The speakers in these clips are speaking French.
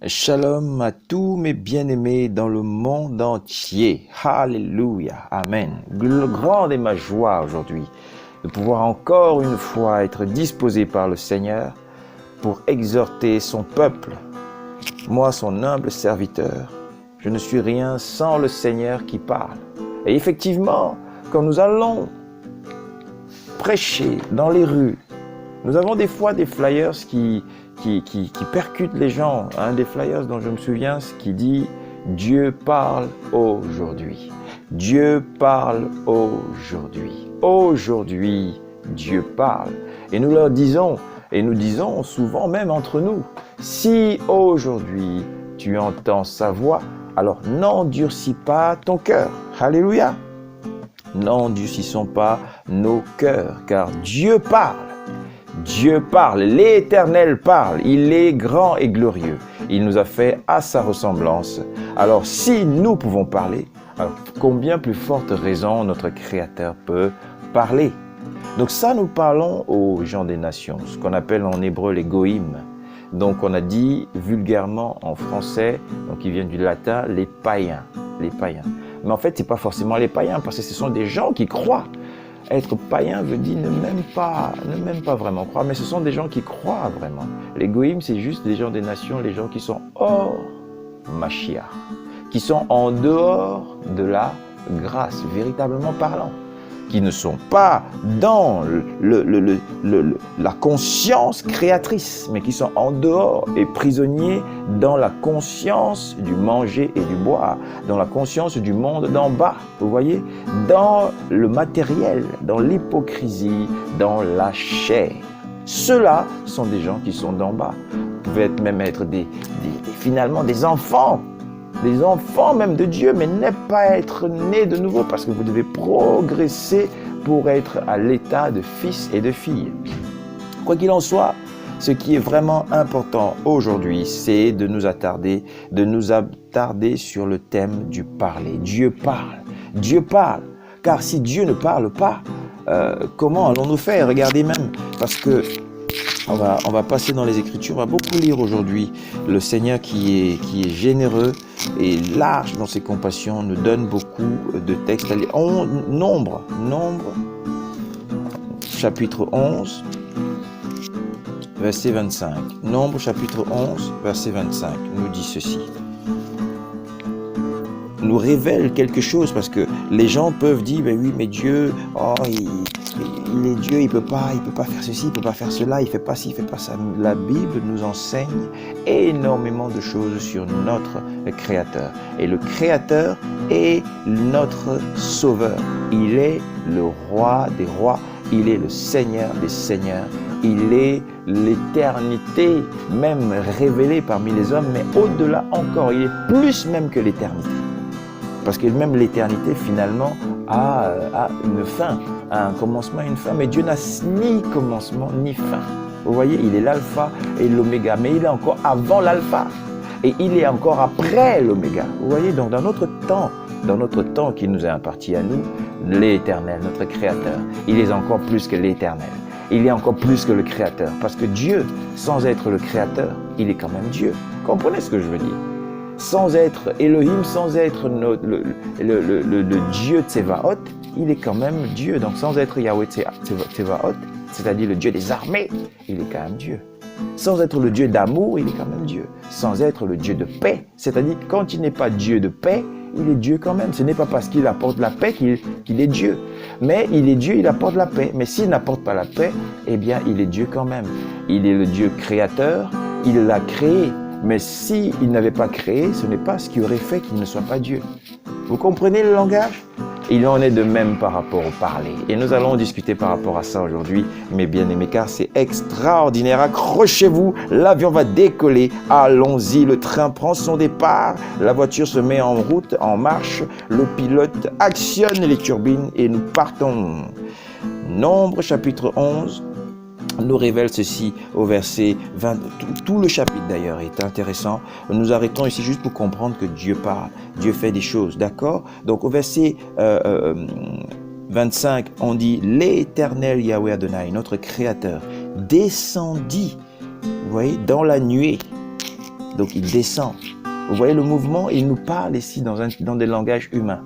Shalom à tous mes bien-aimés dans le monde entier. Alléluia. Amen. Grande est ma joie aujourd'hui de pouvoir encore une fois être disposé par le Seigneur pour exhorter son peuple. Moi, son humble serviteur, je ne suis rien sans le Seigneur qui parle. Et effectivement, quand nous allons prêcher dans les rues, nous avons des fois des flyers qui percutent les gens. Un des flyers dont je me souviens, qui dit « Dieu parle aujourd'hui ». Dieu parle aujourd'hui. Aujourd'hui, Dieu parle. Et nous leur disons, et nous disons souvent même entre nous, si aujourd'hui tu entends sa voix, alors n'endurcis pas ton cœur. Alléluia. N'endurcissons pas nos cœurs, car Dieu parle. Dieu parle, l'Éternel parle, il est grand et glorieux. Il nous a fait à sa ressemblance. Alors si nous pouvons parler, alors combien plus forte raison notre Créateur peut parler. Donc ça, nous parlons aux gens des nations, ce qu'on appelle en hébreu les goïms. Donc on a dit vulgairement en français, donc ils viennent du latin, les païens. Les païens. Mais en fait, ce n'est pas forcément les païens, parce que ce sont des gens qui croient. Être païen veut dire ne même pas vraiment croire, mais ce sont des gens qui croient vraiment. Les goïms, c'est juste des gens des nations, les gens qui sont hors Mashiach, qui sont en dehors de la grâce, véritablement parlant, qui ne sont pas dans la conscience créatrice, mais qui sont en dehors et prisonniers dans la conscience du manger et du boire, dans la conscience du monde d'en bas, vous voyez, dans le matériel, dans l'hypocrisie, dans la chair. Ceux-là sont des gens qui sont d'en bas. Vous pouvez même être finalement des enfants même de Dieu, mais ne pas être né de nouveau, parce que vous devez progresser pour être à l'état de fils et de filles. Quoi qu'il en soit, ce qui est vraiment important aujourd'hui, c'est de nous attarder sur le thème du parler. Dieu parle, car si Dieu ne parle pas, comment allons-nous faire? Regardez même, parce que on va passer dans les Écritures, on va beaucoup lire aujourd'hui. Le Seigneur qui est généreux et large dans ses compassions nous donne beaucoup de textes à lire. Nombre, chapitre 11, verset 25. Nombre, chapitre 11, verset 25, nous dit ceci. Nous révèle quelque chose, parce que les gens peuvent dire, ben oui, mais Dieu, il est Dieu, il peut pas faire ceci, il peut pas faire cela, il fait pas ci, il fait pas ça. La Bible nous enseigne énormément de choses sur notre Créateur. Et le Créateur est notre Sauveur. Il est le Roi des rois, il est le Seigneur des seigneurs. Il est l'éternité, même révélée parmi les hommes, mais au-delà encore, il est plus même que l'éternité. Parce que même l'éternité, finalement, a une fin, a un commencement et une fin. Mais Dieu n'a ni commencement ni fin. Vous voyez, il est l'alpha et l'oméga, mais il est encore avant l'alpha. Et il est encore après l'oméga. Vous voyez, donc dans notre temps qui nous est imparti à nous, l'éternel, notre créateur, il est encore plus que l'éternel. Il est encore plus que le créateur. Parce que Dieu, sans être le créateur, il est quand même Dieu. Comprenez ce que je veux dire? Sans être Elohim, sans être le Dieu Tsevaot, il est quand même Dieu. Donc sans être Yahweh Tsevaot, c'est-à-dire le Dieu des armées, il est quand même Dieu. Sans être le Dieu d'amour, il est quand même Dieu. Sans être le Dieu de paix, c'est-à-dire quand il n'est pas Dieu de paix, il est Dieu quand même. Ce n'est pas parce qu'il apporte la paix qu'il est Dieu. Mais il est Dieu, il apporte la paix. Mais s'il n'apporte pas la paix, eh bien il est Dieu quand même. Il est le Dieu créateur, il l'a créé. Mais s'il n'avait pas créé, ce n'est pas ce qui aurait fait qu'il ne soit pas Dieu. Vous comprenez le langage? Il en est de même par rapport au parler. Et nous allons discuter par rapport à ça aujourd'hui, mes bien-aimés, car c'est extraordinaire. Accrochez-vous, l'avion va décoller. Allons-y, le train prend son départ. La voiture se met en route, en marche. Le pilote actionne les turbines et nous partons. Nombre, chapitre 11. Nous révèle ceci au verset 20. Tout le chapitre d'ailleurs est intéressant. Nous arrêtons ici juste pour comprendre que Dieu parle. Dieu fait des choses, d'accord? Donc au verset 25, on dit « L'Éternel Yahweh Adonai, notre Créateur, descendit, vous voyez, dans la nuée. Donc il descend. Vous voyez le mouvement, il nous parle ici dans des langages humains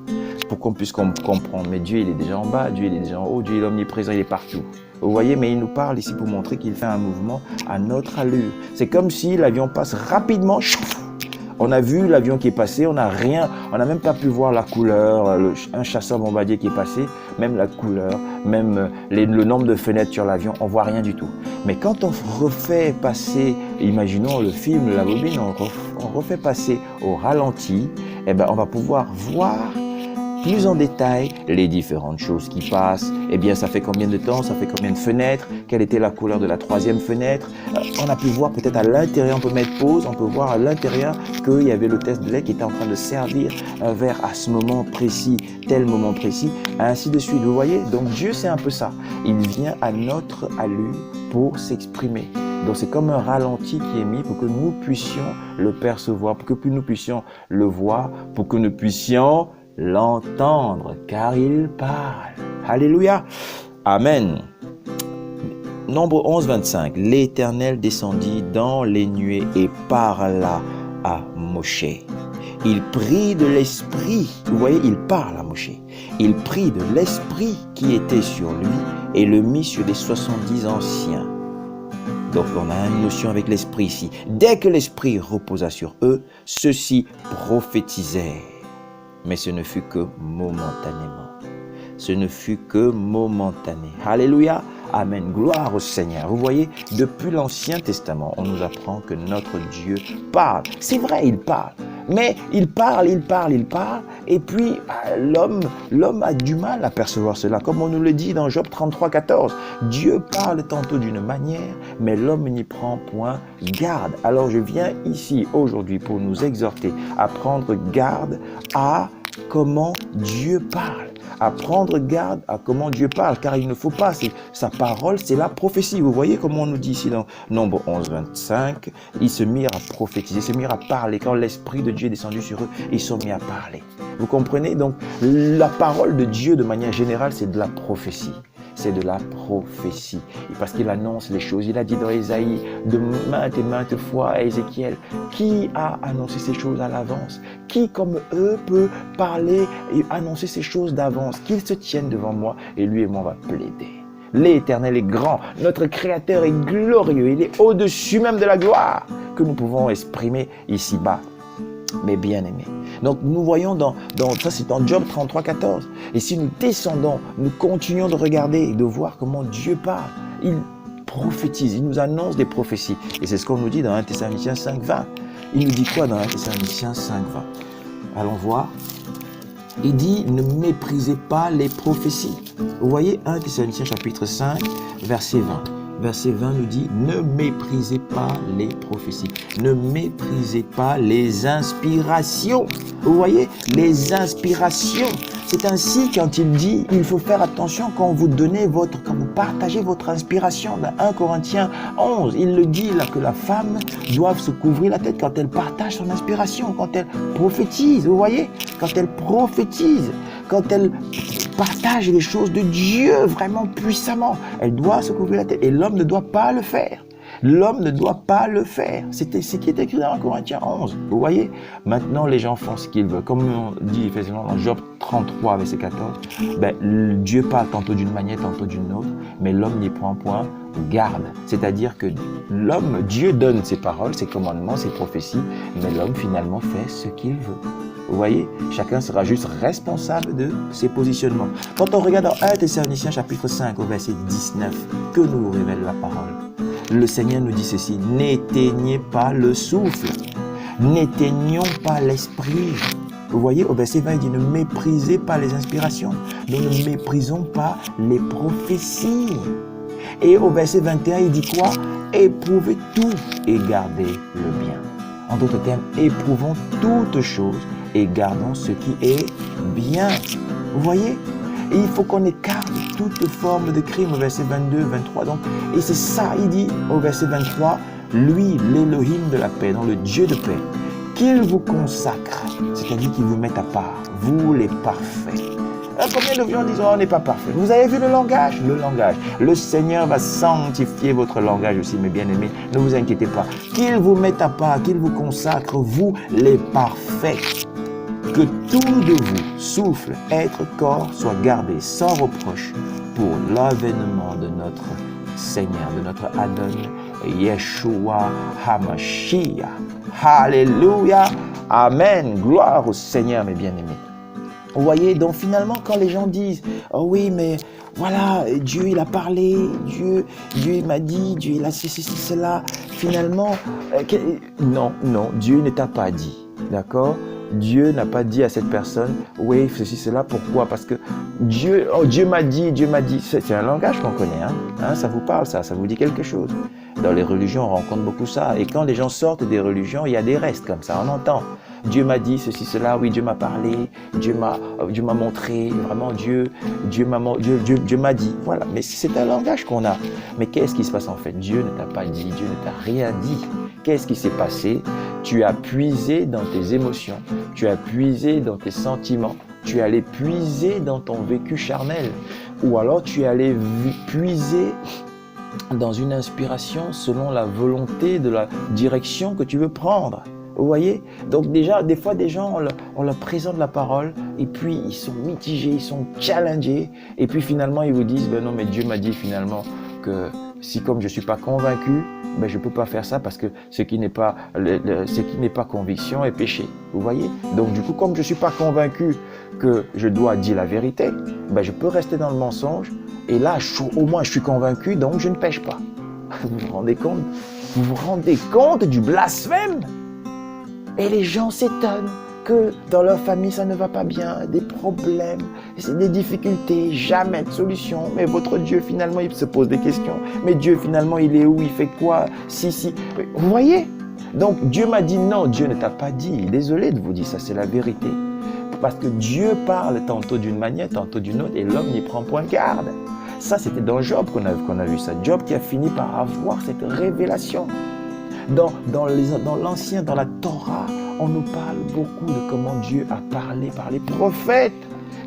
pour qu'on puisse comprendre. Mais Dieu, il est déjà en bas, Dieu, il est déjà en haut, Dieu, il est omniprésent, il est partout. Vous voyez, mais il nous parle ici pour montrer qu'il fait un mouvement à notre allure. C'est comme si l'avion passe rapidement. On a vu l'avion qui est passé, on n'a même pas pu voir la couleur, un chasseur bombardier qui est passé, même la couleur, même le nombre de fenêtres sur l'avion, on voit rien du tout. Mais quand on refait passer, imaginons le film, la bobine, on refait passer au ralenti, eh ben on va pouvoir voir plus en détail les différentes choses qui passent. Eh bien, ça fait combien de temps, ça fait combien de fenêtres, quelle était la couleur de la troisième fenêtre. On a pu voir peut-être à l'intérieur, on peut mettre pause, on peut voir à l'intérieur qu'il y avait l'hôtesse de l'air qui était en train de servir un verre à ce moment précis, tel moment précis, ainsi de suite. Vous voyez, donc Dieu, c'est un peu ça. Il vient à notre allure pour s'exprimer. Donc c'est comme un ralenti qui est mis pour que nous puissions le percevoir, pour que nous puissions le voir, pour que nous puissions l'entendre, car il parle. Alléluia. Amen. Nombre 11, 25. L'Éternel descendit dans les nuées et parla à Moshe. Il prit de l'esprit, vous voyez, il parle à Moshe. Il prit de l'esprit qui était sur lui et le mit sur les 70 anciens. Donc on a une notion avec l'esprit ici. Dès que l'esprit reposa sur eux, ceux-ci prophétisèrent. Mais ce ne fut que momentanément. Ce ne fut que momentané. Alléluia. Amen. Gloire au Seigneur. Vous voyez, depuis l'Ancien Testament, on nous apprend que notre Dieu parle. C'est vrai, il parle. Mais il parle. Et puis, l'homme a du mal à percevoir cela. Comme on nous le dit dans Job 33, 14. Dieu parle tantôt d'une manière, mais l'homme n'y prend point garde. Alors, je viens ici aujourd'hui pour nous exhorter à prendre garde à comment Dieu parle. À prendre garde à comment Dieu parle, car il ne faut pas, sa parole, c'est la prophétie. Vous voyez comment on nous dit ici dans Nombre 11, 25, ils se mirent à prophétiser, ils se mirent à parler. Quand l'Esprit de Dieu est descendu sur eux, ils sont mis à parler. Vous comprenez? Donc, la parole de Dieu, de manière générale, c'est de la prophétie. C'est de la prophétie. Et parce qu'il annonce les choses. Il a dit dans Ésaïe de maintes et maintes fois à Ézéchiel, qui a annoncé ces choses à l'avance? Qui, comme eux, peut parler et annoncer ces choses d'avance? Qu'ils se tiennent devant moi et lui et moi on va plaider. L'Éternel est grand, notre Créateur est glorieux, il est au-dessus même de la gloire que nous pouvons exprimer ici-bas. Mes bien-aimés. Donc nous voyons ça c'est dans Job 33, 14. Et si nous descendons, nous continuons de regarder et de voir comment Dieu parle. Il prophétise, il nous annonce des prophéties. Et c'est ce qu'on nous dit dans 1 Thessaloniciens 5, 20. Il nous dit quoi dans 1 Thessaloniciens 5, 20? Allons voir. Il dit, ne méprisez pas les prophéties. Vous voyez 1 Thessaloniciens chapitre 5, verset 20. Verset 20 nous dit, ne méprisez pas les prophéties, ne méprisez pas les inspirations. Vous voyez, les inspirations. C'est ainsi quand il dit, il faut faire attention quand vous partagez votre inspiration. Dans 1 Corinthiens 11, il le dit là que la femme doit se couvrir la tête quand elle partage son inspiration, quand elle prophétise. Vous voyez, quand elle prophétise, quand elle partage les choses de Dieu vraiment puissamment, elle doit se couvrir la tête et l'homme ne doit pas le faire. L'homme ne doit pas le faire. C'était ce qui est écrit dans 1 Corinthiens 11. Vous voyez? Maintenant, les gens font ce qu'ils veulent. Comme on dit effectivement dans Job 33, verset 14, Dieu parle tantôt d'une manière, tantôt d'une autre, mais l'homme n'y prend point garde. C'est-à-dire que Dieu donne ses paroles, ses commandements, ses prophéties, mais l'homme finalement fait ce qu'il veut. Vous voyez, chacun sera juste responsable de ses positionnements. Quand on regarde dans 1 Thessaloniciens chapitre 5 au verset 19, que nous révèle la parole? Le Seigneur nous dit ceci, n'éteignez pas le souffle, n'éteignons pas l'esprit. Vous voyez, au verset 20, il dit, ne méprisez pas les inspirations, nous ne méprisons pas les prophéties. Et au verset 21, il dit quoi? Éprouvez tout et gardez le bien. En d'autres termes, éprouvons toutes choses et gardons ce qui est bien. Vous voyez? Et il faut qu'on écarte toute forme de crime au verset 22, 23. Donc, et c'est ça, il dit au verset 23, lui, l'Élohim de la paix, donc le Dieu de paix, qu'il vous consacre, c'est-à-dire qu'il vous mette à part, vous les parfaits. Combien de gens disent, oh, on n'est pas parfait. Vous avez vu le langage? Le langage. Le Seigneur va sanctifier votre langage aussi, mes bien-aimés. Ne vous inquiétez pas. Qu'il vous mette à part, qu'il vous consacre, vous les parfaits. Que tout de vous, souffle, être, corps, soit gardé sans reproche pour l'avènement de notre Seigneur, de notre Adon, Yeshua HaMashiach. Alléluia. Amen. Gloire au Seigneur, mes bien-aimés. Vous voyez, donc finalement, quand les gens disent « Oh oui, mais voilà, Dieu, il a parlé, Dieu il m'a dit, Dieu, il a ceci, cela. » Finalement, non, Dieu ne t'a pas dit. D'accord? Dieu n'a pas dit à cette personne « Oui, ceci, cela. » Pourquoi? Parce que Dieu m'a dit, Dieu m'a dit. C'est un langage qu'on connaît. Ça vous parle, ça vous dit quelque chose. Dans les religions, on rencontre beaucoup ça. Et quand les gens sortent des religions, il y a des restes comme ça, on entend. Dieu m'a dit ceci, cela, oui, Dieu m'a parlé, Dieu m'a montré, vraiment Dieu m'a dit. Voilà, mais c'est un langage qu'on a. Mais qu'est-ce qui se passe en fait? Dieu ne t'a pas dit, Dieu ne t'a rien dit. Qu'est-ce qui s'est passé? Tu as puisé dans tes émotions, tu as puisé dans tes sentiments, tu es allé puiser dans ton vécu charnel, ou alors tu es allé puiser dans une inspiration selon la volonté de la direction que tu veux prendre. Vous voyez? Donc déjà, des fois, des gens, on leur présente la parole et puis ils sont mitigés, ils sont challengés et puis finalement, ils vous disent, ben non, mais Dieu m'a dit finalement que si comme je ne suis pas convaincu, ben je ne peux pas faire ça parce que ce qui n'est pas conviction est péché. Vous voyez? Donc du coup, comme je ne suis pas convaincu que je dois dire la vérité, ben je peux rester dans le mensonge et là, au moins, je suis convaincu, donc je ne pêche pas. Vous vous rendez compte? Vous vous rendez compte du blasphème? Et les gens s'étonnent que dans leur famille, ça ne va pas bien, des problèmes, des difficultés, jamais de solution. Mais votre Dieu, finalement, il se pose des questions. Mais Dieu, finalement, il est où? Il fait quoi? Si. Vous voyez? Donc, Dieu m'a dit non, Dieu ne t'a pas dit. Désolé de vous dire ça, c'est la vérité. Parce que Dieu parle tantôt d'une manière, tantôt d'une autre, et l'homme n'y prend point garde. Ça, c'était dans Job qu'on a vu ça. Job qui a fini par avoir cette révélation. Dans l'Ancien, dans la Torah, on nous parle beaucoup de comment Dieu a parlé par les prophètes.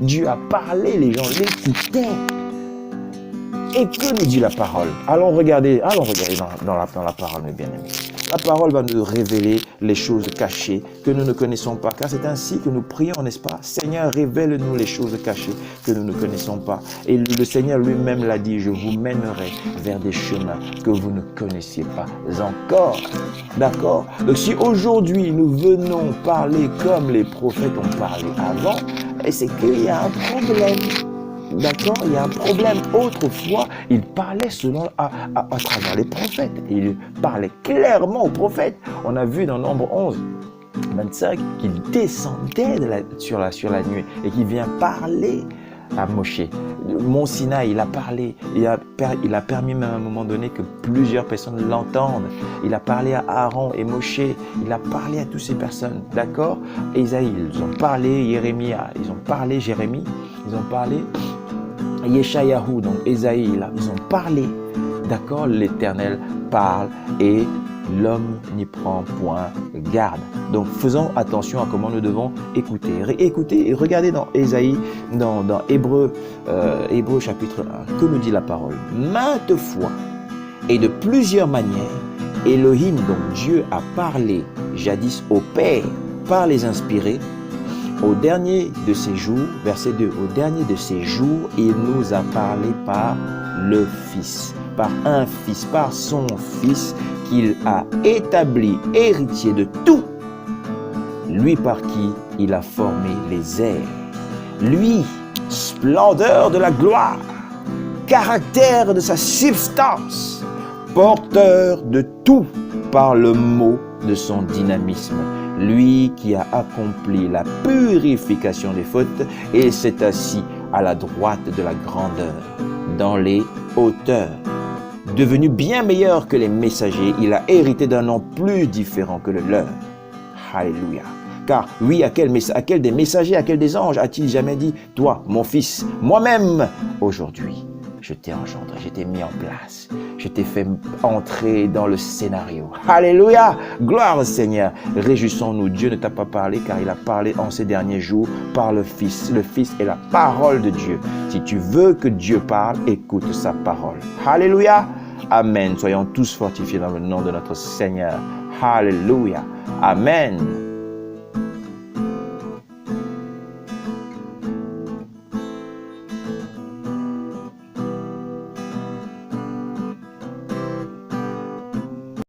Dieu a parlé, les gens l'écoutaient. Et que nous dit la parole? Allons regarder dans la parole, mes bien-aimés. La parole va nous révéler les choses cachées que nous ne connaissons pas. Car c'est ainsi que nous prions, n'est-ce pas? Seigneur, révèle-nous les choses cachées que nous ne connaissons pas. Et le Seigneur lui-même l'a dit, je vous mènerai vers des chemins que vous ne connaissiez pas encore. D'accord? Donc si aujourd'hui nous venons parler comme les prophètes ont parlé avant, c'est qu'il y a un problème. D'accord? Il y a un problème. Autrefois, il parlait à travers les prophètes. Il parlait clairement aux prophètes. On a vu dans Nombre 11, 25, qu'il descendait sur la nuée et qu'il vient parler à Moshe. Mont Sinaï, il a parlé. Il a permis même à un moment donné que plusieurs personnes l'entendent. Il a parlé à Aaron et Moshe. Il a parlé à toutes ces personnes. D'accord? Ésaïe, ils ont parlé. Jérémie, ils ont parlé. Ils ont parlé. Yeshayahu, donc Ésaïe, là, ils ont parlé, d'accord? L'Éternel parle et l'homme n'y prend point garde. Donc faisons attention à comment nous devons écouter. Écoutez et regardez dans Ésaïe, dans Hébreu chapitre 1, que nous dit la parole. Maintes fois et de plusieurs manières, Elohim, donc Dieu, a parlé jadis au Père par les inspirés. Au dernier de ces jours, verset 2, au dernier de ces jours, il nous a parlé par le Fils, par un Fils, par son Fils qu'il a établi héritier de tout, lui par qui il a formé les airs. Lui, splendeur de la gloire, caractère de sa substance, porteur de tout par le mot de son dynamisme. Lui qui a accompli la purification des fautes et s'est assis à la droite de la grandeur, dans les hauteurs. Devenu bien meilleur que les messagers, il a hérité d'un nom plus différent que le leur. Alléluia. Car oui, à quel des messagers, à quel des anges a-t-il jamais dit, toi, mon fils, moi-même, aujourd'hui? je t'ai engendré, je t'ai mis en place, je t'ai fait entrer dans le scénario. Alléluia, gloire au Seigneur. Réjouissons-nous, Dieu ne t'a pas parlé car il a parlé en ces derniers jours par le Fils. Le Fils est la parole de Dieu. Si tu veux que Dieu parle, écoute sa parole. Alléluia, amen. Soyons tous fortifiés dans le nom de notre Seigneur. Alléluia, amen.